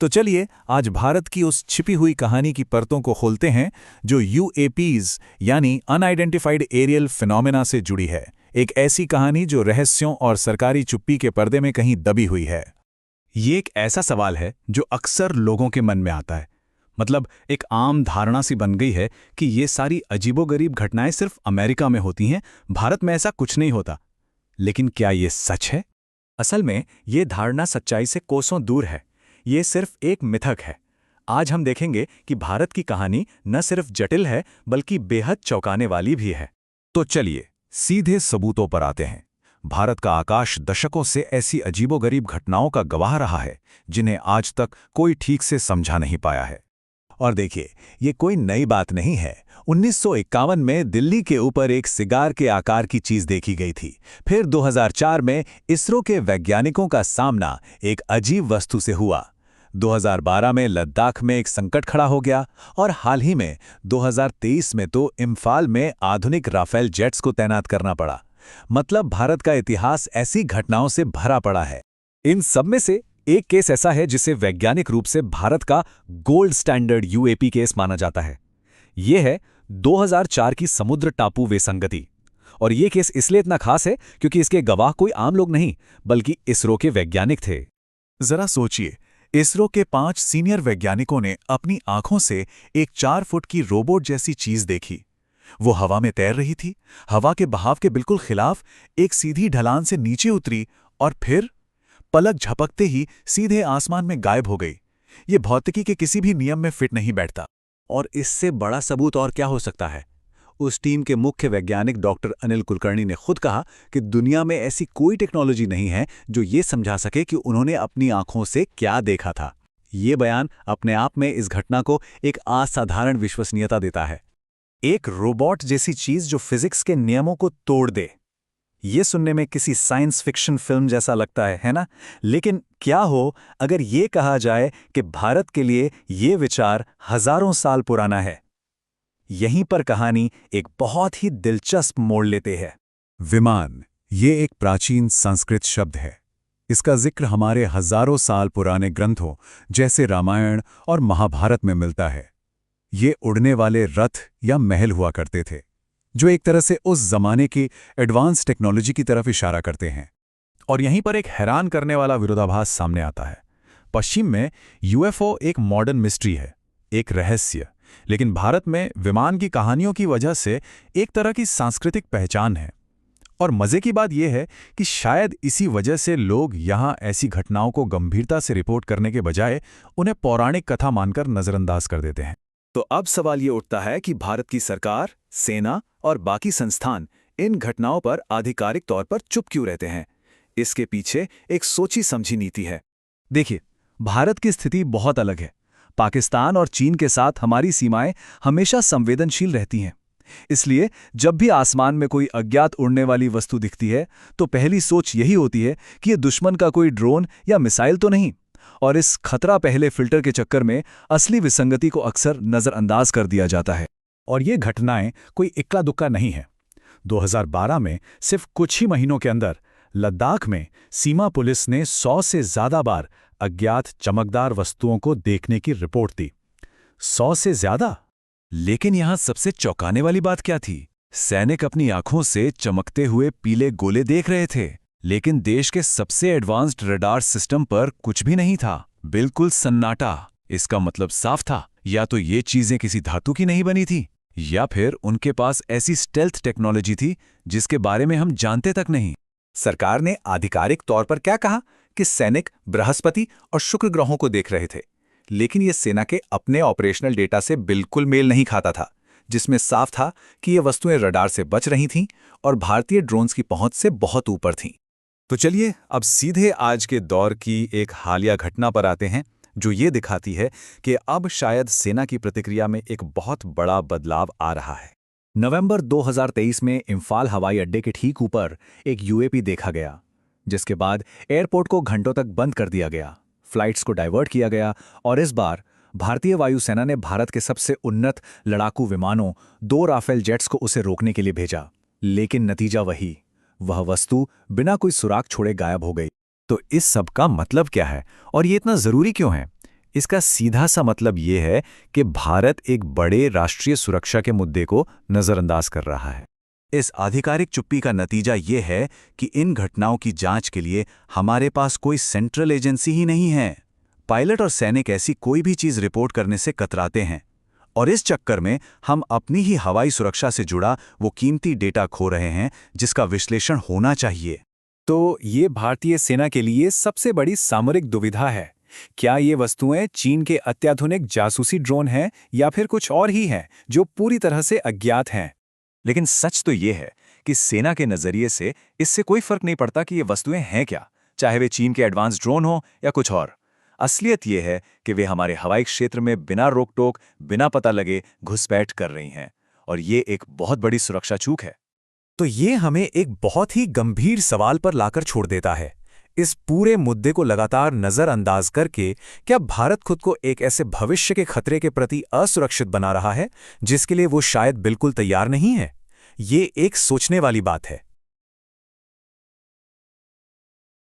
तो चलिए आज भारत की उस छिपी हुई कहानी की परतों को खोलते हैं जो यूएपीज यानी अनआइडेंटिफाइड एरियल फिनोमेना से जुड़ी है। एक ऐसी कहानी जो रहस्यों और सरकारी चुप्पी के पर्दे में कहीं दबी हुई है। ये एक ऐसा सवाल है जो अक्सर लोगों के मन में आता है। मतलब एक आम धारणा सी बन गई है कि ये सारी अजीबोगरीब घटनाएं सिर्फ अमेरिका में होती हैं, भारत में ऐसा कुछ नहीं होता। लेकिन क्या ये सच है? असल में ये धारणा सच्चाई से कोसों दूर है। ये सिर्फ एक मिथक है। आज हम देखेंगे कि भारत की कहानी न सिर्फ जटिल है बल्कि बेहद चौंकाने वाली भी है। तो चलिए सीधे सबूतों पर आते हैं। भारत का आकाश दशकों से ऐसी अजीबोगरीब घटनाओं का गवाह रहा है जिन्हें आज तक कोई ठीक से समझा नहीं पाया है। और देखिए, ये कोई नई बात नहीं है। 1951 में दिल्ली के ऊपर एक सिगार के आकार की चीज देखी गई थी। फिर 2004 में इसरो के वैज्ञानिकों का सामना एक अजीब वस्तु से हुआ। 2012 में लद्दाख में एक संकट खड़ा हो गया और हाल ही में 2023 में तो इम्फाल में आधुनिक राफेल जेट्स को तैनात करना पड़ा। मतलब भारत का इतिहास ऐसी घटनाओं से भरा पड़ा है। इन सब में से एक केस ऐसा है जिसे वैज्ञानिक रूप से भारत का गोल्ड स्टैंडर्ड यूएपी केस माना जाता है। यह है 2004 की समुद्र टापू विसंगति। और यह केस इसलिए इतना खास है क्योंकि इसके गवाह कोई आम लोग नहीं बल्कि इसरो के वैज्ञानिक थे। जरा सोचिए, इसरो के 5 सीनियर वैज्ञानिकों ने अपनी आंखों से एक 4 फुट की रोबोट जैसी चीज देखी। वो हवा में तैर रही थी, हवा के बहाव के बिल्कुल खिलाफ एक सीधी ढलान से नीचे उतरी और फिर पलक झपकते ही सीधे आसमान में गायब हो गई। ये भौतिकी के किसी भी नियम में फिट नहीं बैठता। और इससे बड़ा सबूत और क्या हो सकता है? उस टीम के मुख्य वैज्ञानिक डॉक्टर अनिल कुलकर्णी ने खुद कहा कि दुनिया में ऐसी कोई टेक्नोलॉजी नहीं है जो ये समझा सके कि उन्होंने अपनी आंखों से क्या देखा था। ये बयान अपने आप में इस घटना को एक असाधारण विश्वसनीयता देता है। एक रोबोट जैसी चीज जो फिजिक्स के नियमों को तोड़ दे, ये सुनने में किसी साइंस फिक्शन फिल्म जैसा लगता है ना? लेकिन क्या हो अगर ये कहा जाए कि भारत के लिए ये विचार हजारों साल पुराना है? यहीं पर कहानी एक बहुत ही दिलचस्प मोड़ लेते हैं। विमान, ये एक प्राचीन संस्कृत शब्द है। इसका जिक्र हमारे हजारों साल पुराने ग्रंथों जैसे रामायण और महाभारत में मिलता है। ये उड़ने वाले रथ या महल हुआ करते थे जो एक तरह से उस जमाने की एडवांस टेक्नोलॉजी की तरफ इशारा करते हैं। और यहीं पर एक हैरान करने वाला विरोधाभास सामने आता है। पश्चिम में यूएफओ एक मॉडर्न मिस्ट्री है, एक रहस्य, लेकिन भारत में विमान की कहानियों की वजह से एक तरह की सांस्कृतिक पहचान है। और मजे की बात यह है कि शायद इसी वजह से लोग यहाँ ऐसी घटनाओं को गंभीरता से रिपोर्ट करने के बजाय उन्हें पौराणिक कथा मानकर नजरअंदाज कर देते हैं। तो अब सवाल ये उठता है कि भारत की सरकार, सेना और बाकी संस्थान इन घटनाओं पर आधिकारिक तौर पर चुप क्यों रहते हैं? इसके पीछे एक सोची समझी नीति है। देखिए, भारत की स्थिति बहुत अलग है। पाकिस्तान और चीन के साथ हमारी सीमाएं हमेशा संवेदनशील रहती हैं। इसलिए जब भी आसमान में कोई अज्ञात उड़ने वाली वस्तु दिखती है तो पहली सोच यही होती है कि ये दुश्मन का कोई ड्रोन या मिसाइल तो नहीं। और इस खतरा पहले फिल्टर के चक्कर में असली विसंगति को अक्सर नजरअंदाज कर दिया जाता है। और ये घटनाएं कोई इक्का दुक्का नहीं है। 2012 में सिर्फ कुछ ही महीनों के अंदर लद्दाख में सीमा पुलिस ने 100 से ज्यादा बार अज्ञात चमकदार वस्तुओं को देखने की रिपोर्ट दी। 100 से ज्यादा। लेकिन यहां सबसे चौंकाने वाली बात क्या थी? सैनिक अपनी आंखों से चमकते हुए पीले गोले देख रहे थे, लेकिन देश के सबसे एडवांस्ड रडार सिस्टम पर कुछ भी नहीं था। बिल्कुल सन्नाटा। इसका मतलब साफ था, या तो ये चीजें किसी धातु की नहीं बनी थी या फिर उनके पास ऐसी स्टेल्थ टेक्नोलॉजी थी जिसके बारे में हम जानते तक नहीं। सरकार ने आधिकारिक तौर पर क्या कहा कि सैनिक बृहस्पति और शुक्र ग्रहों को देख रहे थे, लेकिन ये सेना के अपने ऑपरेशनल डेटा से बिल्कुल मेल नहीं खाता था, जिसमें साफ था कि ये वस्तुएं रडार से बच रही थीं और भारतीय ड्रोन्स की पहुंच से बहुत ऊपर थीं। तो चलिए अब सीधे आज के दौर की एक हालिया घटना पर आते हैं जो ये दिखाती है कि अब शायद सेना की प्रतिक्रिया में एक बहुत बड़ा बदलाव आ रहा है। नवंबर 2023 में इम्फाल हवाई अड्डे के ठीक ऊपर एक यूएपी देखा गया, जिसके बाद एयरपोर्ट को घंटों तक बंद कर दिया गया, फ्लाइट्स को डाइवर्ट किया गया और इस बार भारतीय वायुसेना ने भारत के सबसे उन्नत लड़ाकू विमानों 2 राफेल जेट्स को उसे रोकने के लिए भेजा। लेकिन नतीजा वही, वह वस्तु बिना कोई सुराग छोड़े गायब हो गई। तो इस सब का मतलब क्या है और ये इतना जरूरी क्यों है? इसका सीधा सा मतलब ये है कि भारत एक बड़े राष्ट्रीय सुरक्षा के मुद्दे को नज़रअंदाज कर रहा है। इस आधिकारिक चुप्पी का नतीजा ये है कि इन घटनाओं की जांच के लिए हमारे पास कोई सेंट्रल एजेंसी ही नहीं है। पायलट और सैनिक ऐसी कोई भी चीज़ रिपोर्ट करने से कतराते हैं और इस चक्कर में हम अपनी ही हवाई सुरक्षा से जुड़ा वो कीमती डेटा खो रहे हैं जिसका विश्लेषण होना चाहिए। तो ये भारतीय सेना के लिए सबसे बड़ी सामरिक दुविधा है। क्या ये वस्तुएं चीन के अत्याधुनिक जासूसी ड्रोन हैं या फिर कुछ और ही हैं जो पूरी तरह से अज्ञात हैं? लेकिन सच तो ये है कि सेना के नज़रिए से इससे कोई फर्क नहीं पड़ता कि ये वस्तुएं हैं क्या, चाहे वे चीन के एडवांस ड्रोन हो या कुछ और। असलियत ये है कि वे हमारे हवाई क्षेत्र में बिना रोक-टोक, बिना पता लगे घुसपैठ कर रही हैं और ये एक बहुत बड़ी सुरक्षा चूक है। तो ये हमें एक बहुत ही गंभीर सवाल पर लाकर छोड़ देता है। इस पूरे मुद्दे को लगातार नज़रअंदाज करके क्या भारत खुद को एक ऐसे भविष्य के खतरे के प्रति असुरक्षित बना रहा है जिसके लिए वो शायद बिल्कुल तैयार नहीं है? ये एक सोचने वाली बात है।